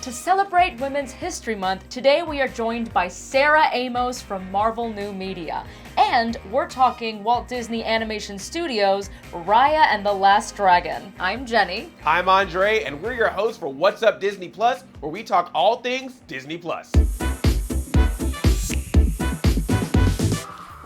To celebrate Women's History Month, today we are joined by Sarah Amos from Marvel New Media. And we're talking Walt Disney Animation Studios, Raya and the Last Dragon. I'm Jenny. I'm Andre, and we're your hosts for What's Up Disney Plus, where we talk all things Disney Plus.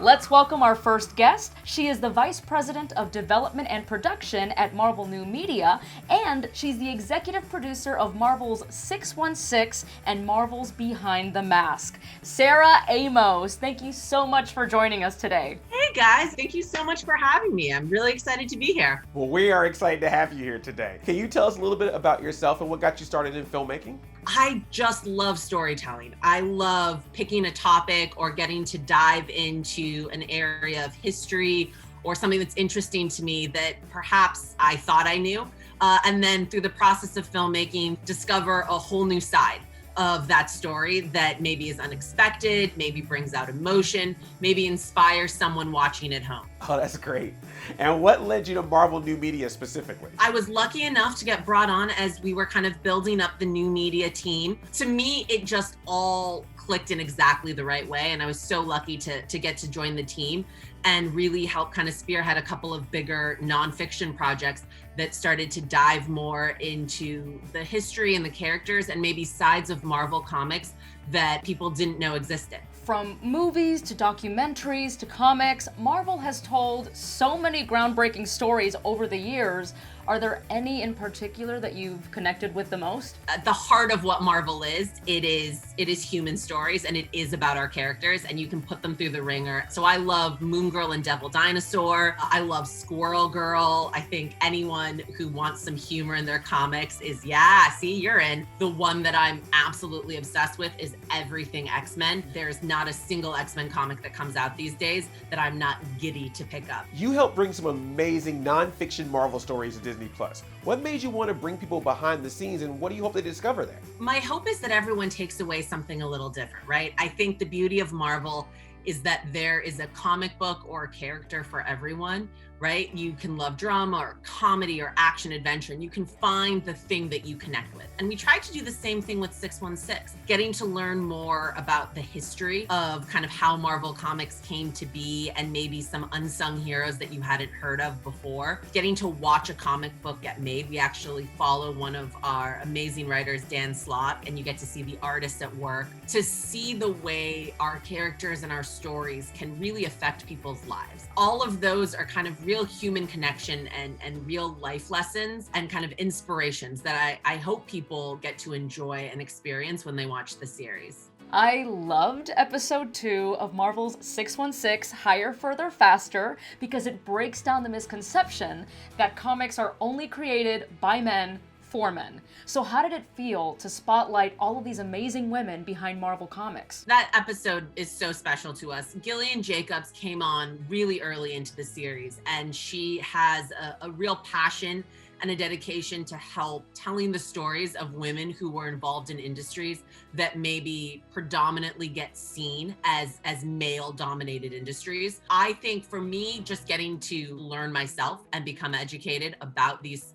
Let's welcome our first guest. She is the Vice President of Development and Production at Marvel New Media, and she's the Executive Producer of Marvel's 616 and Marvel's Behind the Mask. Sarah Amos, thank you so much for joining us today. Hey guys, thank you so much for having me. I'm really excited to be here. Well, we are excited to have you here today. Can you tell us a little bit about yourself and what got you started in filmmaking? I just love storytelling. I love picking a topic or getting to dive into an area of history or something that's interesting to me that perhaps I thought I knew. And then through the process of filmmaking, discover a whole new side of that story that maybe is unexpected, maybe brings out emotion, maybe inspires someone watching at home. Oh, that's great. And what led you to Marvel New Media specifically? I was lucky enough to get brought on as we were kind of building up the new media team. To me, it just all clicked in exactly the right way. And I was so lucky to get to join the team and really help kind of spearhead a couple of bigger nonfiction projects that started to dive more into the history and the characters and maybe sides of Marvel Comics that people didn't know existed. From movies to documentaries to comics, Marvel has told so many groundbreaking stories over the years. Are there any in particular that you've connected with the most? At the heart of what Marvel is, it is human stories, and it is about our characters, and you can put them through the ringer. So I love Moon Girl and Devil Dinosaur. I love Squirrel Girl. I think anyone who wants some humor in their comics is, yeah, see, you're in. The one that I'm absolutely obsessed with is everything X-Men. There's not a single X-Men comic that comes out these days that I'm not giddy to pick up. You helped bring some amazing nonfiction Marvel stories to Disney Plus. What made you want to bring people behind the scenes, and what do you hope they discover there? My hope is that everyone takes away something a little different, right? I think the beauty of Marvel is that there is a comic book or a character for everyone, right? You can love drama or comedy or action adventure, and you can find the thing that you connect with. And we tried to do the same thing with 616, getting to learn more about the history of kind of how Marvel Comics came to be and maybe some unsung heroes that you hadn't heard of before. Getting to watch a comic book get made. We actually follow one of our amazing writers, Dan Slott, and you get to see the artists at work, to see the way our characters and our stories can really affect people's lives. All of those are kind of real human connection and real life lessons and kind of inspirations that I hope people get to enjoy and experience when they watch the series. I loved episode 2 of Marvel's 616, Higher, Further, Faster, because it breaks down the misconception that comics are only created by men for men. So how did it feel to spotlight all of these amazing women behind Marvel Comics? That episode is so special to us. Gillian Jacobs came on really early into the series, and she has a real passion and a dedication to help telling the stories of women who were involved in industries that maybe predominantly get seen as male-dominated industries. I think for me, just getting to learn myself and become educated about these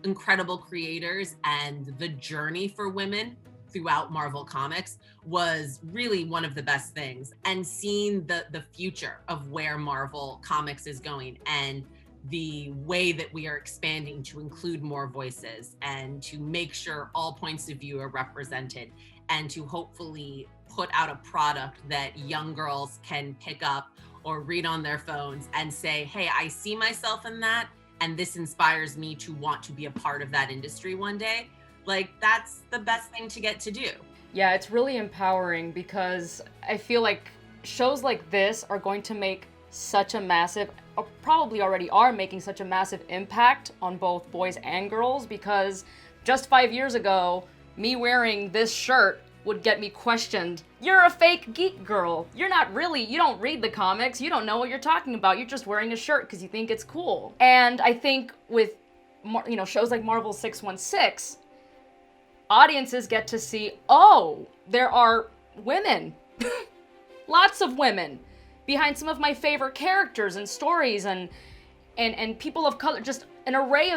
incredible creators and the journey for women throughout Marvel Comics was really one of the best things. And seeing the future of where Marvel Comics is going and the way that we are expanding to include more voices and to make sure all points of view are represented and to hopefully put out a product that young girls can pick up or read on their phones and say, hey, I see myself in that, and this inspires me to want to be a part of that industry one day. Like, that's the best thing to get to do. Yeah, it's really empowering because I feel like shows like this are going to make such a massive, or probably already are making such a massive impact on both boys and girls, because just 5 years ago, me wearing this shirt would get me questioned. You're a fake geek girl. You don't read the comics. You don't know what you're talking about. You're just wearing a shirt because you think it's cool. And I think with shows like Marvel 616, audiences get to see, oh, there are women, lots of women, behind some of my favorite characters and stories and people of color, just an array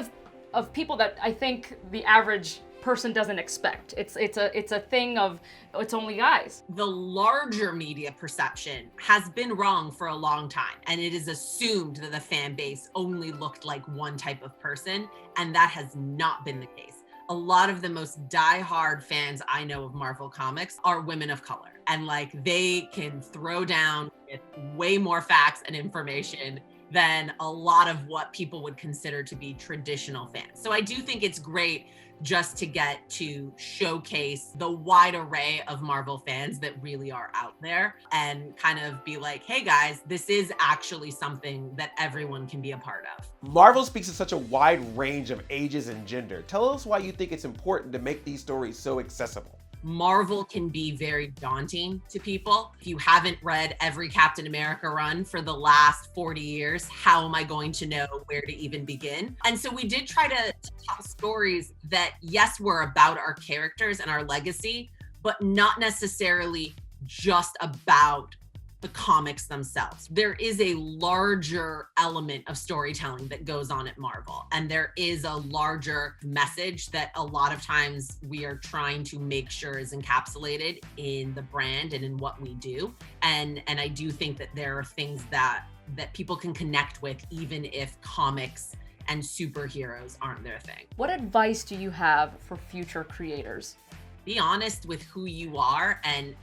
of people that I think the average person doesn't expect. It's a thing of it's only guys. The larger media perception has been wrong for a long time, and it is assumed that the fan base only looked like one type of person, and that has not been the case. A lot of the most diehard fans I know of Marvel Comics are women of color, and like they can throw down with way more facts and information than a lot of what people would consider to be traditional fans. So I do think it's great just to get to showcase the wide array of Marvel fans that really are out there and kind of be like, hey guys, this is actually something that everyone can be a part of. Marvel speaks to such a wide range of ages and gender. Tell us why you think it's important to make these stories so accessible. Marvel can be very daunting to people. If you haven't read every Captain America run for the last 40 years, how am I going to know where to even begin? And so we did try to tell stories that, yes, were about our characters and our legacy, but not necessarily just about the comics themselves. There is a larger element of storytelling that goes on at Marvel, and there is a larger message that a lot of times we are trying to make sure is encapsulated in the brand and in what we do. And I do think that there are things that people can connect with, even if comics and superheroes aren't their thing. What advice do you have for future creators? Be honest with who you are and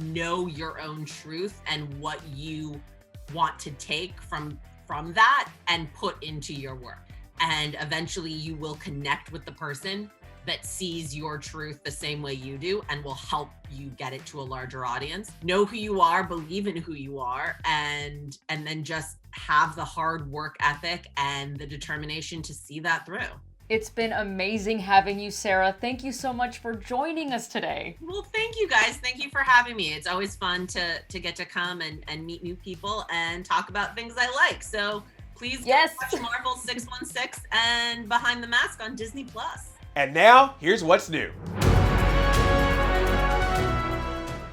know your own truth and what you want to take from that and put into your work. And eventually you will connect with the person that sees your truth the same way you do and will help you get it to a larger audience. Know who you are, believe in who you are, and then just have the hard work ethic and the determination to see that through. It's been amazing having you, Sarah. Thank you so much for joining us today. Well, thank you guys. Thank you for having me. It's always fun to get to come and meet new people and talk about things I like. So please watch Marvel 616 and Behind the Mask on Disney+. And now, here's what's new.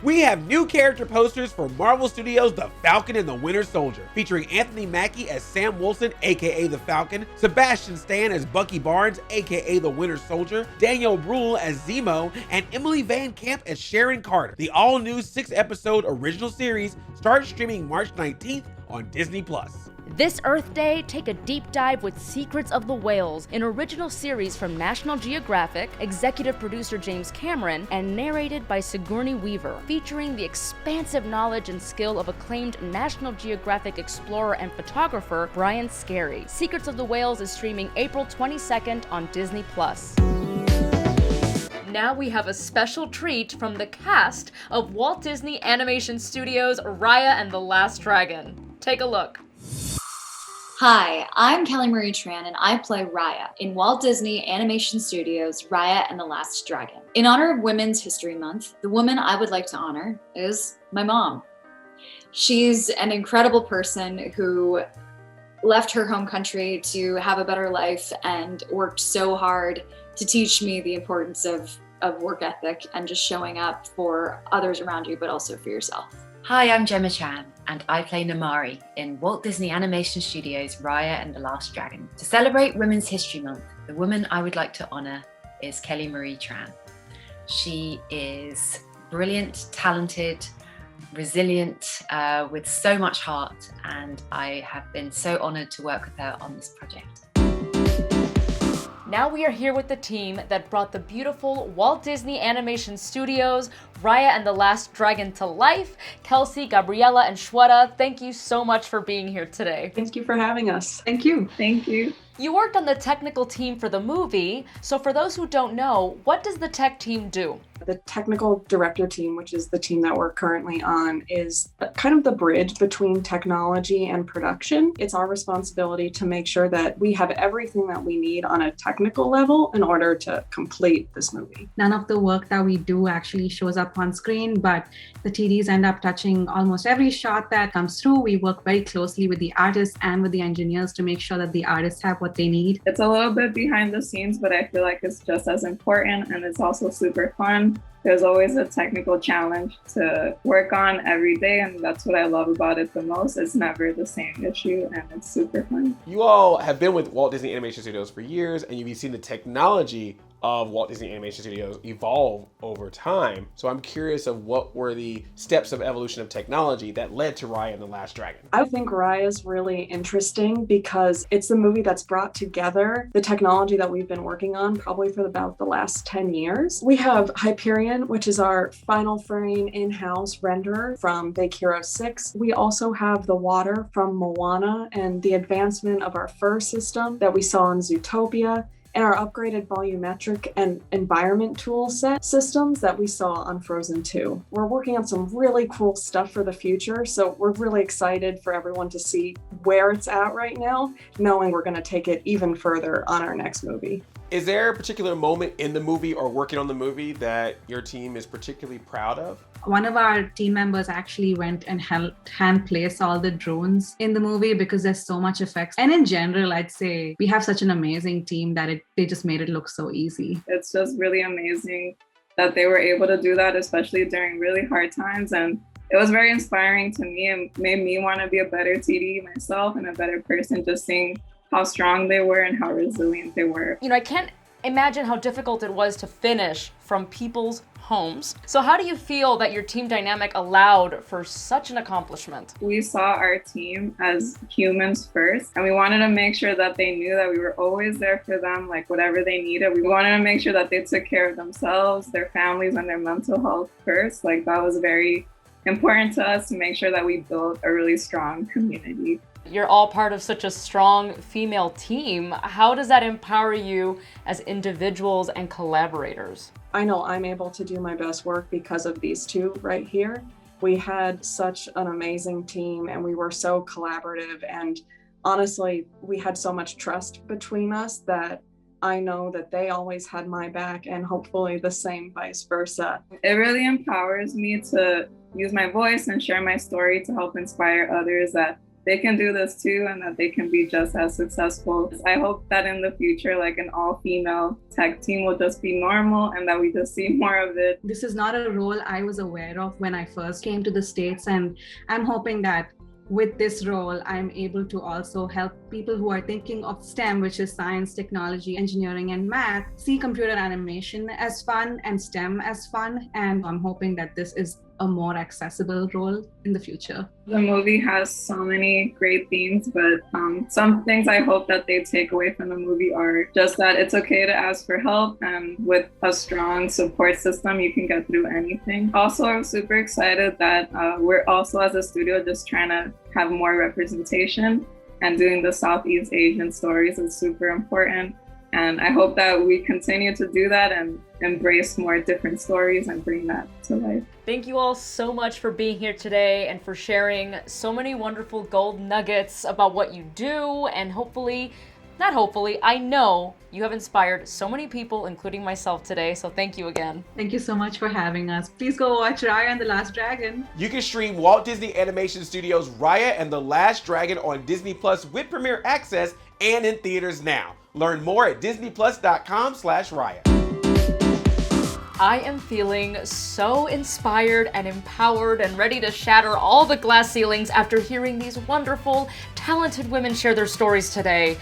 We have new character posters for Marvel Studios' The Falcon and the Winter Soldier, featuring Anthony Mackie as Sam Wilson, aka The Falcon, Sebastian Stan as Bucky Barnes, aka The Winter Soldier, Daniel Bruhl as Zemo, and Emily Van Camp as Sharon Carter. The all-new 6-episode original series starts streaming March 19th on Disney+. This Earth Day, take a deep dive with Secrets of the Whales, an original series from National Geographic, executive producer James Cameron, and narrated by Sigourney Weaver, featuring the expansive knowledge and skill of acclaimed National Geographic explorer and photographer Brian Scarry. Secrets of the Whales is streaming April 22nd on Disney+. Now we have a special treat from the cast of Walt Disney Animation Studios' Raya and the Last Dragon. Take a look. Hi, I'm Kelly Marie Tran and I play Raya in Walt Disney Animation Studios' Raya and the Last Dragon. In honor of Women's History Month, the woman I would like to honor is my mom. She's an incredible person who left her home country to have a better life and worked so hard to teach me the importance of work ethic and just showing up for others around you, but also for yourself. Hi, I'm Gemma Chan, and I play Namari in Walt Disney Animation Studios' Raya and the Last Dragon. To celebrate Women's History Month, the woman I would like to honor is Kelly Marie Tran. She is brilliant, talented, resilient, with so much heart, and I have been so honored to work with her on this project. Now we are here with the team that brought the beautiful Walt Disney Animation Studios' Raya and the Last Dragon to life. Kelsey, Gabriella, and Shweta, thank you so much for being here today. Thank you for having us. Thank you. Thank you. You worked on the technical team for the movie, so for those who don't know, what does the tech team do? The technical director team, which is the team that we're currently on, is kind of the bridge between technology and production. It's our responsibility to make sure that we have everything that we need on a technical level in order to complete this movie. None of the work that we do actually shows up on screen, but the TDs end up touching almost every shot that comes through. We work very closely with the artists and with the engineers to make sure that the artists have what they need. It's a little bit behind the scenes, but I feel like it's just as important, and it's also super fun. There's always a technical challenge to work on every day, and that's what I love about it the most. It's never the same issue, and it's super fun. You all have been with Walt Disney Animation Studios for years, and you've seen the technology of Walt Disney Animation Studios evolve over time. So I'm curious of what were the steps of evolution of technology that led to Raya and the Last Dragon. I think Raya is really interesting because it's the movie that's brought together the technology that we've been working on probably for about the last 10 years. We have Hyperion, which is our final frame in-house renderer from Big Hero 6. We also have the water from Moana and the advancement of our fur system that we saw in Zootopia, and our upgraded volumetric and environment tool set systems that we saw on Frozen 2. We're working on some really cool stuff for the future, so we're really excited for everyone to see where it's at right now, knowing we're going to take it even further on our next movie. Is there a particular moment in the movie or working on the movie that your team is particularly proud of? One of our team members actually went and helped hand place all the drones in the movie because there's so much effects. And in general, I'd say we have such an amazing team that they just made it look so easy. It's just really amazing that they were able to do that, especially during really hard times. And it was very inspiring to me and made me want to be a better TD myself and a better person, just seeing how strong they were and how resilient they were. You know, I can't imagine how difficult it was to finish from people's homes. So how do you feel that your team dynamic allowed for such an accomplishment? We saw our team as humans first, and we wanted to make sure that they knew that we were always there for them, like whatever they needed. We wanted to make sure that they took care of themselves, their families, and their mental health first. Like that was very important to us to make sure that we built a really strong community. You're all part of such a strong female team. How does that empower you as individuals and collaborators? I know I'm able to do my best work because of these two right here. We had such an amazing team and we were so collaborative, and honestly, we had so much trust between us that I know that they always had my back, and hopefully the same vice versa. It really empowers me to use my voice and share my story to help inspire others that they can do this too and that they can be just as successful. I hope that in the future, like an all-female tech team will just be normal and that we just see more of it. This is not a role I was aware of when I first came to the States, and I'm hoping that with this role, I'm able to also help people who are thinking of STEM, which is science, technology, engineering, and math, see computer animation as fun and STEM as fun. And I'm hoping that this is a more accessible role in the future. The movie has so many great themes, but some things I hope that they take away from the movie are just that it's okay to ask for help, and with a strong support system, you can get through anything. Also, I'm super excited that we're also as a studio just trying to have more representation, and doing the Southeast Asian stories is super important. And I hope that we continue to do that and embrace more different stories and bring that to life. Thank you all so much for being here today and for sharing so many wonderful gold nuggets about what you do. And I know you have inspired so many people, including myself today. So thank you again. Thank you so much for having us. Please go watch Raya and the Last Dragon. You can stream Walt Disney Animation Studios' Raya and the Last Dragon on Disney Plus with Premiere Access and in theaters now. Learn more at disneyplus.com/Raya. I am feeling so inspired and empowered and ready to shatter all the glass ceilings after hearing these wonderful, talented women share their stories today.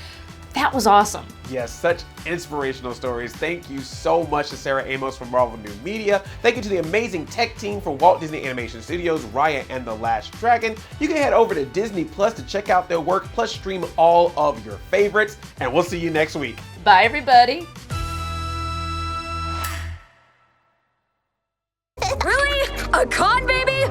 That was awesome. Yes, such inspirational stories. Thank you so much to Sarah Amos from Marvel New Media. Thank you to the amazing tech team from Walt Disney Animation Studios, Raya and the Last Dragon. You can head over to Disney Plus to check out their work, plus stream all of your favorites. And we'll see you next week. Bye, everybody. Really? A con, baby?